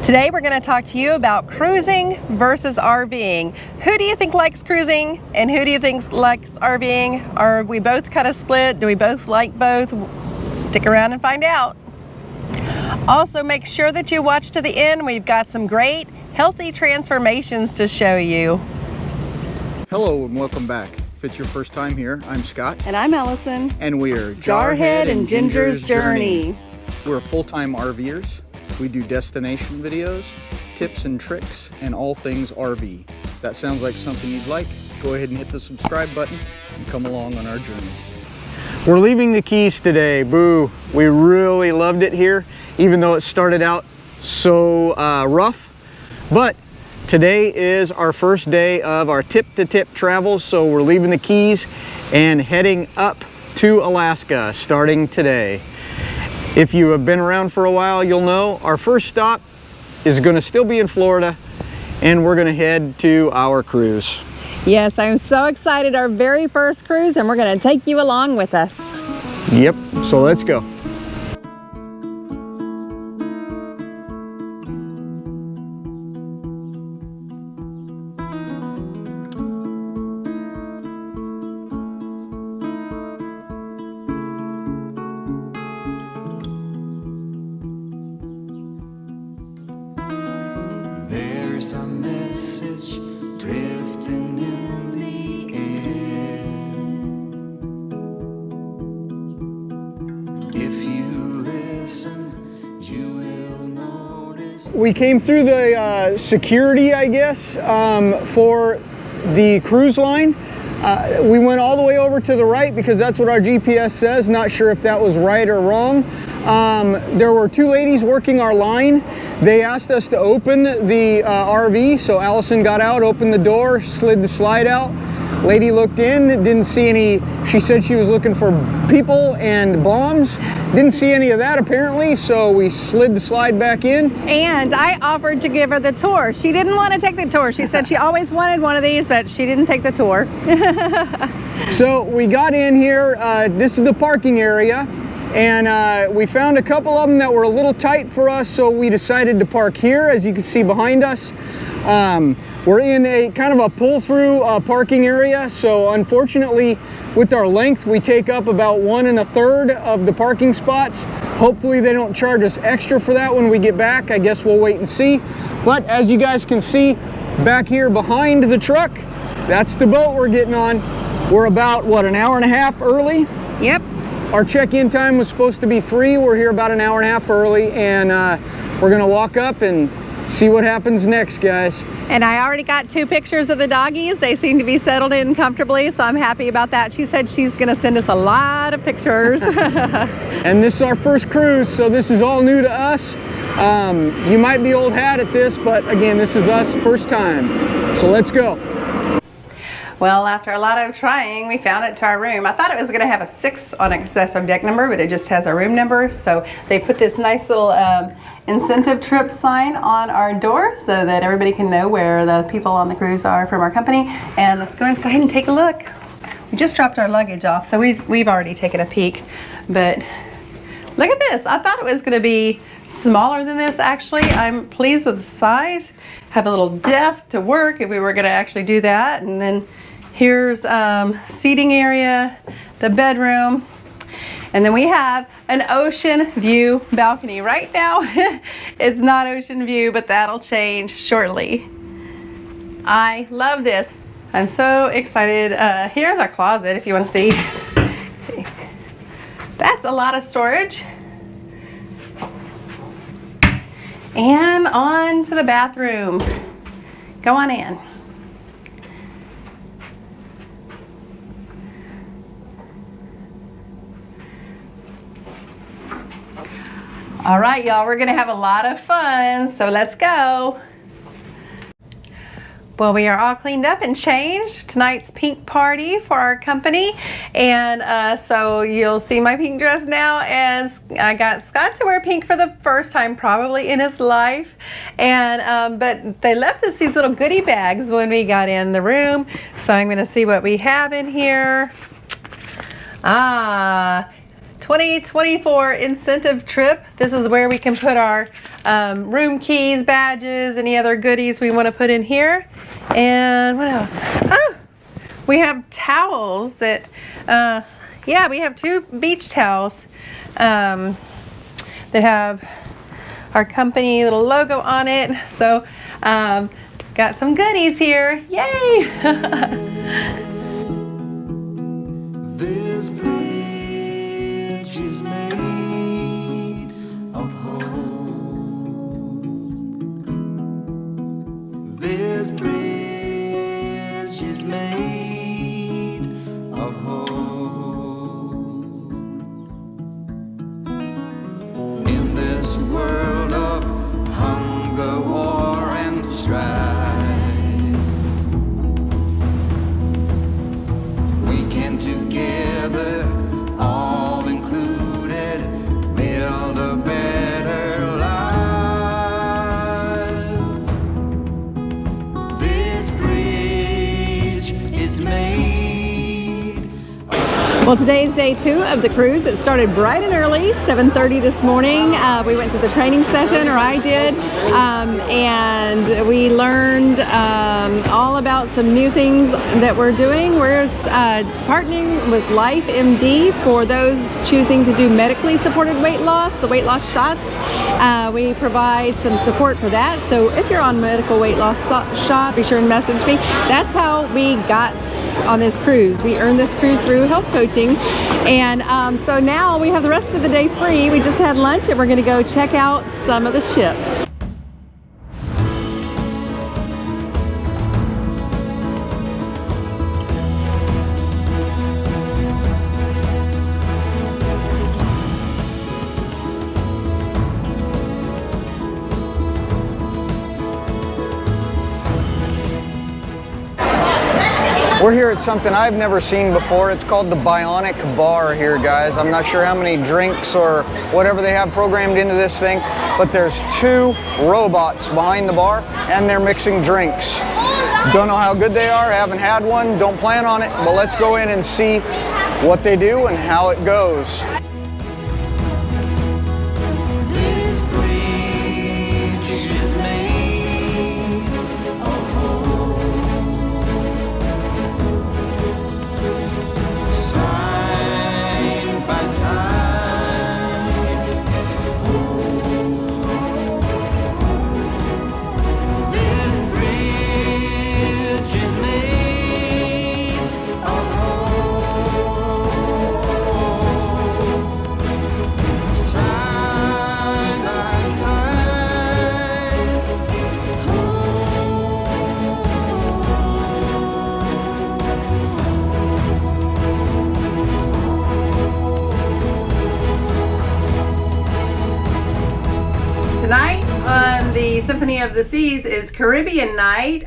Today we're going to talk to you about cruising versus RVing. Who do you think likes cruising and who do you think likes RVing? Are we both kind of split? Do we both like both? Stick around and find out. Also, make sure that you watch to the end. We've got some great healthy transformations to show you. Hello and welcome back. If it's your first time here, I'm Scott. And I'm Allison. And we are Jarhead and Ginger's Journey. We're full-time RVers. We do destination videos, tips and tricks, and all things RV. If that sounds like something you'd like, go ahead and hit the subscribe button and come along on our journeys. We're leaving the Keys today. Boo! We really loved it here, even though it started out so rough. But today is our first day of our tip-to-tip travels, so we're leaving the Keys and heading up to Alaska starting today. If you have been around for a while, you'll know our first stop is going to still be in Florida, and we're going to head to our cruise. Yes, I'm so excited. Our very first cruise, and we're going to take you along with us. Yep, so let's go. There's a message drifting in the air. If you listen, you will notice. We came through the security, I guess, for the cruise line. We went all the way over to the right because that's what our GPS says. Not sure if that was right or wrong. There were two ladies working our line. They asked us to open the RV, so Allison got out, opened the door, slid the slide out. Lady looked in, didn't see any. She said she was looking for people and bombs. Didn't see any of that apparently, so we slid the slide back in. And I offered to give her the tour. She didn't want to take the tour. She said she always wanted one of these, but she didn't take the tour. So we got in here. This is the parking area. And we found a couple of them that were a little tight for us, so we decided to park here, as you can see behind us. We're in a kind of a pull-through parking area, so unfortunately with our length we take up about 1 1/3 of the parking spots. Hopefully they don't charge us extra for that when we get back. I guess we'll wait and see. But as you guys can see back here behind the truck, that's the boat we're getting on. We're about, what, an hour and a half early? Yep. Our check-in time was supposed to be 3. We're here about an hour and a half early, and we're gonna walk up and see what happens next, guys. And I already got 2 pictures of the doggies. They seem to be settled in comfortably, so I'm happy about that. She said she's gonna send us a lot of pictures. And this is our first cruise, so this is all new to us. You might be old hat at this, but again, this is us first time. So let's go. Well, after a lot of trying, we found it to our room. I thought it was going to have a 6 on accessory deck number, but it just has our room number. So they put this nice little incentive trip sign on our door so that everybody can know where the people on the cruise are from our company. And let's go inside and take a look. We just dropped our luggage off, so we've already taken a peek. But look at this. I thought it was going to be smaller than this, actually. I'm pleased with the size. Have a little desk to work if we were going to actually do that. And then here's seating area, the bedroom, and then we have an ocean view balcony. Right now, it's not ocean view, but that'll change shortly. I love this. I'm so excited. Here's our closet if you want to see. That's a lot of storage. And on to the bathroom. Go on in. All right, y'all, we're gonna have a lot of fun, so let's go. Well, we are all cleaned up and changed. Tonight's pink party for our company. And so you'll see my pink dress now. And I got Scott to wear pink for the first time probably in his life. And but they left us these little goodie bags when we got in the room. So I'm gonna see what we have in here. 2024 incentive trip. This is where we can put our room keys, badges, any other goodies we want to put in here. And what else? Oh, we have towels that, yeah, we have 2 beach towels that have our company little logo on it. So got some goodies here. Yay! This bridge is made of hope. This bridge is made of hope. In this world of hunger, war, and strife, we can together, all included, build a better life. This bridge is made. Well, today is day 2 of the cruise. It started bright and early, 7:30 this morning. We went to the training session, or I did, and we learned all about some new things that we're doing. We're partnering with Life MD for those choosing to do medically supported weight loss, the weight loss shots. We provide some support for that. So if you're on medical weight loss shot, be sure and message me. That's how we got on this cruise. We earned this cruise through health coaching, and so now we have the rest of the day free. We just had lunch and we're going to go check out some of the ship. We're here at something I've never seen before. It's called the Bionic Bar here, guys. I'm not sure how many drinks or whatever they have programmed into this thing, but there's 2 robots behind the bar and they're mixing drinks. Don't know how good they are, haven't had one, don't plan on it, but let's go in and see what they do and how it goes. This bridge is made of hope. Side by side, this bridge is made of hope. Side by side, Tonight on the Symphony of the Seas is Caribbean night.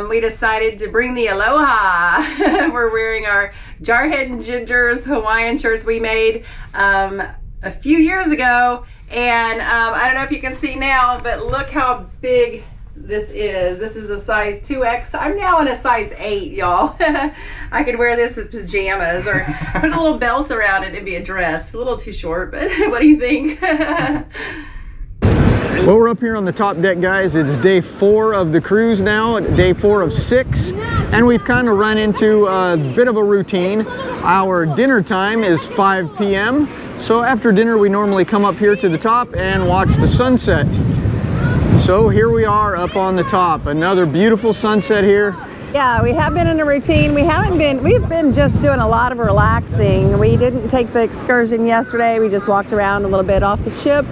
We decided to bring the Aloha. We're wearing our Jarhead and Gingers Hawaiian shirts we made a few years ago. And I don't know if you can see now, but look how big this is. This is a size 2X. I'm now in a size 8, y'all. I could wear this as pajamas or put a little belt around it and be a dress. A little too short, but what do you think? Well, we're up here on the top deck, guys. It's day 4 of the cruise now, day 4 of 6, and we've kind of run into a bit of a routine. Our dinner time is 5 p.m. So after dinner, we normally come up here to the top and watch the sunset. So here we are up on the top. Another beautiful sunset here. Yeah, we have been in a routine. We've been just doing a lot of relaxing. We didn't take the excursion yesterday. We just walked around a little bit off the ship.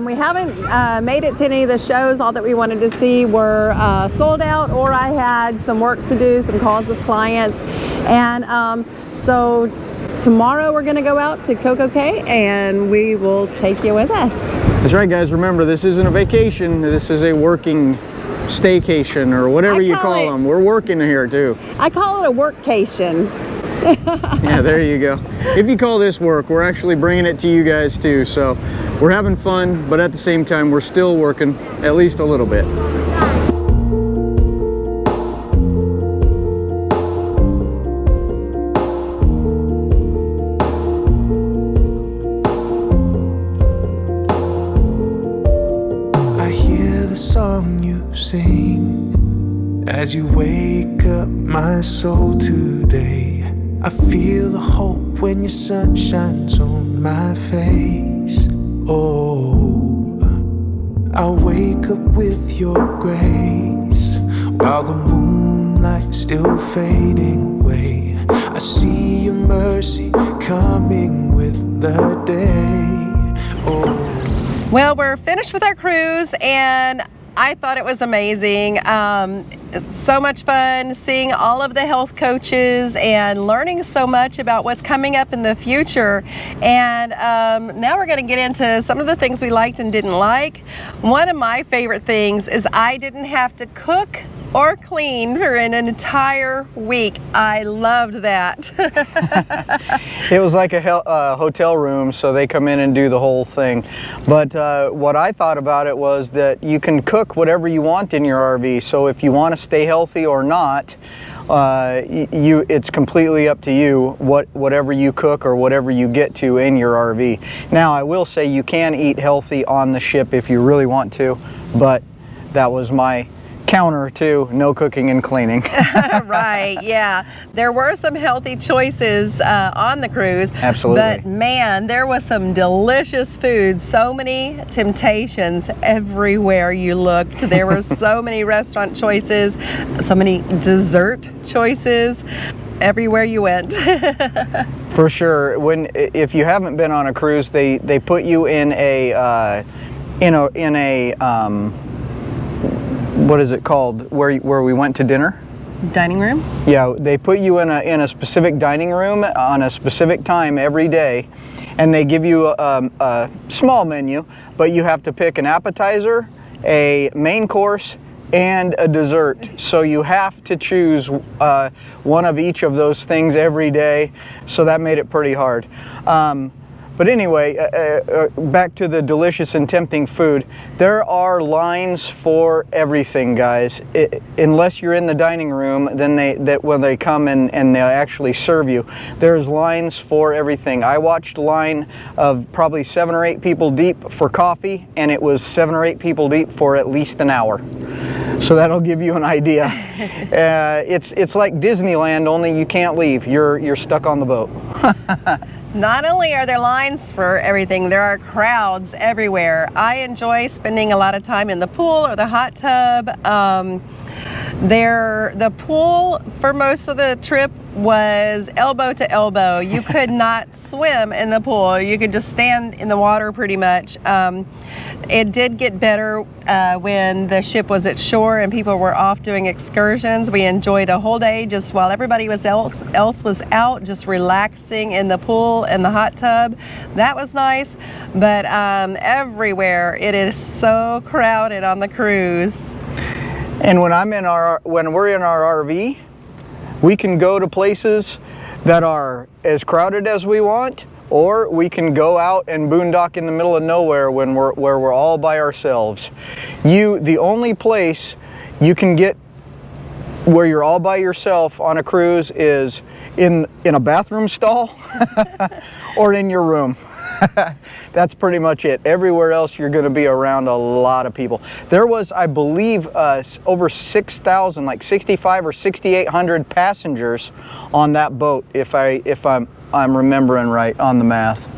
We haven't made it to any of the shows. All that we wanted to see were sold out, or I had some work to do, some calls with clients. And so tomorrow we're gonna go out to Coco Cay and we will take you with us. That's right, guys. Remember, this isn't a vacation. This is a working staycation, or whatever you call them. We're working here too. I call it a workcation. Yeah, there you go. If you call this work, we're actually bringing it to you guys too. So we're having fun, but at the same time, we're still working at least a little bit. the song you sing as you wake up my soul today. I feel the hope when your sun shines on my face. Oh, I'll wake up with your grace while the moonlight's still fading away. I see your mercy coming with the day. Oh. Well, we're finished with our cruise, and I thought it was amazing. It's so much fun seeing all of the health coaches and learning so much about what's coming up in the future. And now we're going to get into some of the things we liked and didn't like. One of my favorite things is I didn't have to cook or clean for an entire week. I loved that. It was like a hotel room, so they come in and do the whole thing. But what I thought about it was that you can cook whatever you want in your RV. So if you want to stay healthy or not, it's completely up to you whatever you cook or whatever you get to in your RV. Now, I will say you can eat healthy on the ship if you really want to, but that was my counter to no cooking and cleaning. Right, yeah. There were some healthy choices on the cruise. Absolutely. But man, there was some delicious food. So many temptations everywhere you looked. There were so many restaurant choices, so many dessert choices everywhere you went. For sure. If you haven't been on a cruise, they put you in a what is it called, where we went to dinner? Dining room? Yeah, they put you in a specific dining room on a specific time every day, and they give you a small menu, but you have to pick an appetizer, a main course, and a dessert. So you have to choose one of each of those things every day, so that made it pretty hard. But anyway, back to the delicious and tempting food. There are lines for everything, guys. Unless you're in the dining room, then when they come and they actually serve you, there's lines for everything. I watched a line of probably 7 or 8 people deep for coffee, and it was 7 or 8 people deep for at least an hour. So that'll give you an idea. It's like Disneyland, only you can't leave. You're stuck on the boat. Not only are there lines for everything, there are crowds everywhere. I enjoy spending a lot of time in the pool or the hot tub. The pool for most of the trip was elbow to elbow. You could not swim in the pool. You could just stand in the water pretty much. It did get better when the ship was at shore and people were off doing excursions. We enjoyed a whole day just while everybody else was out, just relaxing in the pool and the hot tub. That was nice. But everywhere it is so crowded on the cruise. And when we're in our RV, we can go to places that are as crowded as we want, or we can go out and boondock in the middle of nowhere where we're all by ourselves. The only place you can get where you're all by yourself on a cruise is in a bathroom stall or in your room. That's pretty much it. Everywhere else you're going to be around a lot of people. There was, I believe, over 6,000, like 6,500 or 6,800 passengers on that boat, if I'm remembering right on the math.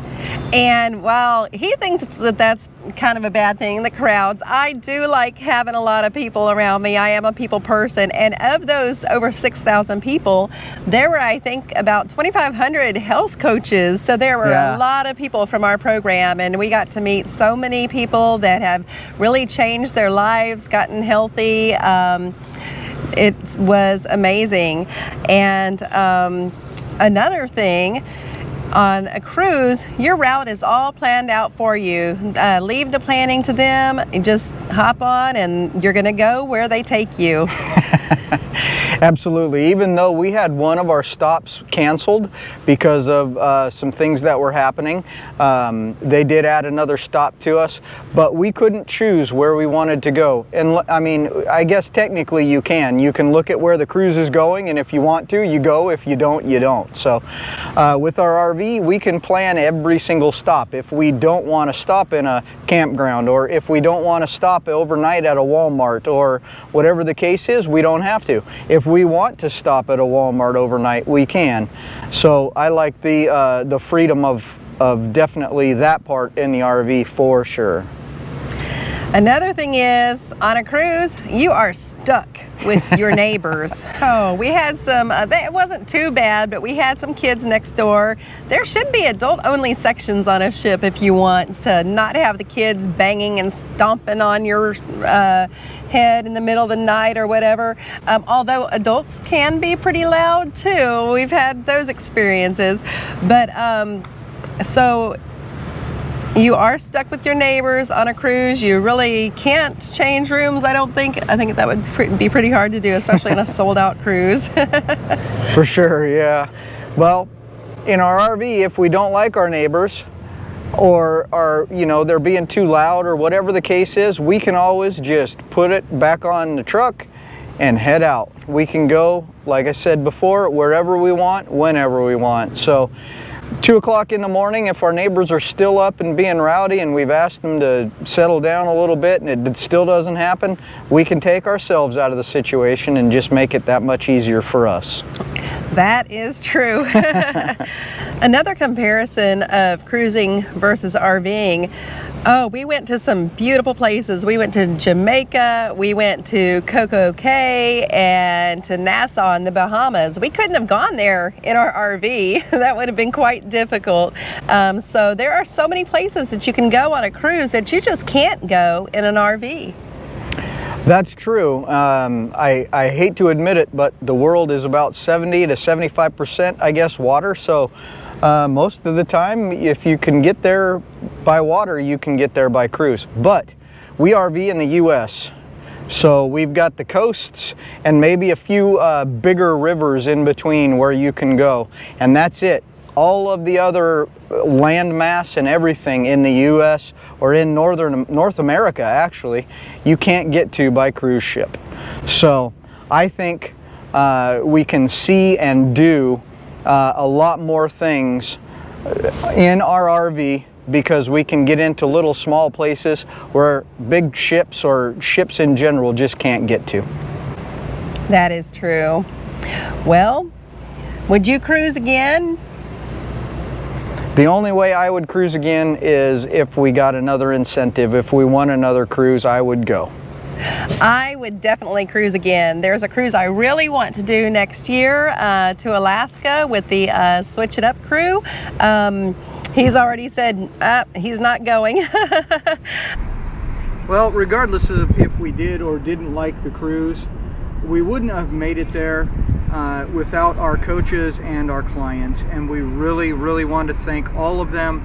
And while he thinks that that's kind of a bad thing, the crowds, I do like having a lot of people around me. I am a people person, and of those over 6,000 people, there were, I think, about 2,500 health coaches. So there were a lot of people from our program, and we got to meet so many people that have really changed their lives, gotten healthy. It was amazing. And another thing, on a cruise, your route is all planned out for you. Leave the planning to them, just hop on and you're gonna go where they take you. Absolutely. Even though we had one of our stops canceled because of some things that were happening, they did add another stop to us, but we couldn't choose where we wanted to go. And I mean, I guess technically you can. You can look at where the cruise is going, and if you want to, you go. If you don't, you don't. So with our RV, RV, we can plan every single stop. If we don't want to stop in a campground, or if we don't want to stop overnight at a Walmart, or whatever the case is, we don't have to. If we want to stop at a Walmart overnight, we can. So I like the freedom of definitely that part in the RV for sure. Another thing is, on a cruise, you are stuck with your neighbors. Oh, we had some, it wasn't too bad, but we had some kids next door. There should be adult-only sections on a ship if you want to not have the kids banging and stomping on your head in the middle of the night or whatever. Although adults can be pretty loud too. We've had those experiences. But so you are stuck with your neighbors on a cruise. You really can't change rooms, I don't think. I think that would be pretty hard to do, especially in a sold-out cruise. For sure, yeah. Well, in our RV, if we don't like our neighbors, or they're being too loud or whatever the case is, we can always just put it back on the truck and head out. We can go, like I said before, wherever we want, whenever we want. So 2 o'clock in the morning, if our neighbors are still up and being rowdy and we've asked them to settle down a little bit and it still doesn't happen, we can take ourselves out of the situation and just make it that much easier for us. That is true. Another comparison of cruising versus RVing. Oh, we went to some beautiful places. We went to Jamaica, we went to Coco Cay, and to Nassau in the Bahamas. We couldn't have gone there in our RV. That would have been quite difficult. So there are so many places that you can go on a cruise that you just can't go in an RV. That's true. I hate to admit it, but the world is about 70 to 75%, I guess, water. So most of the time, if you can get there by water, you can get there by cruise. But we RV in the U.S., so we've got the coasts and maybe a few bigger rivers in between where you can go, and that's it. All of the other land mass and everything in the U.S. or in North America, actually, you can't get to by cruise ship. So I think we can see and do a lot more things in our RV because we can get into little small places where big ships or ships in general just can't get to. That is true. Well, would you cruise again? The only way I would cruise again is if we got another incentive. If we won another cruise, I would go. I would definitely cruise again. There's a cruise I really want to do next year to Alaska with the Switch It Up crew. He's already said he's not going. Well, regardless of if we did or didn't like the cruise, we wouldn't have made it there without our coaches and our clients, and we really want to thank all of them,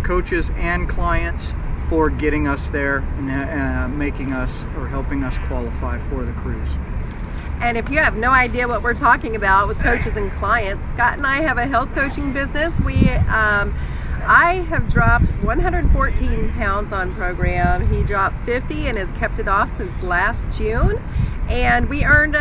coaches and clients, for getting us there and making us or helping us qualify for the cruise. And if you have no idea what we're talking about with coaches and clients, Scott and I have a health coaching business. I have dropped 114 pounds on program. He dropped 50 and has kept it off since last June. And we earned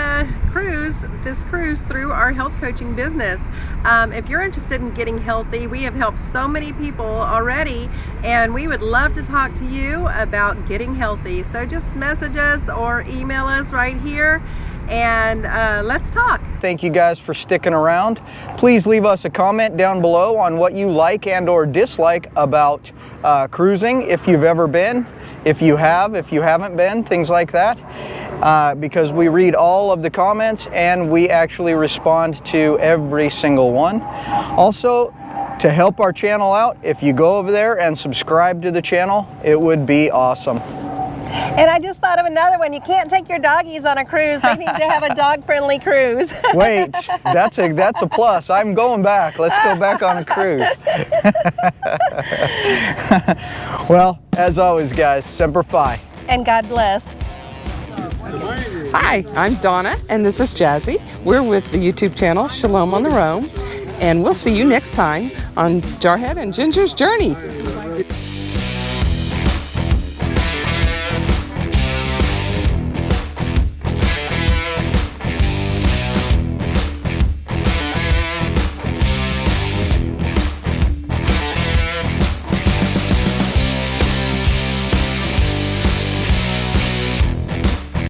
this cruise through our health coaching business. If you're interested in getting healthy, we have helped so many people already, and we would love to talk to you about getting healthy. So just message us or email us right here, and let's talk. Thank you guys for sticking around. Please leave us a comment down below on what you like and or dislike about cruising, if you've ever been, if you haven't been, things like that. Because we read all of the comments and we actually respond to every single one. Also, to help our channel out, if you go over there and subscribe to the channel, it would be awesome. And I just thought of another one. You can't take your doggies on a cruise. They need to have a dog-friendly cruise. Wait, that's a plus. I'm going back. Let's go back on a cruise. Well, as always, guys, Semper Fi. And God bless. Hi, I'm Donna, and this is Jazzy. We're with the YouTube channel Shalom on the Roam, and we'll see you next time on Jarhead and Ginger's Journey.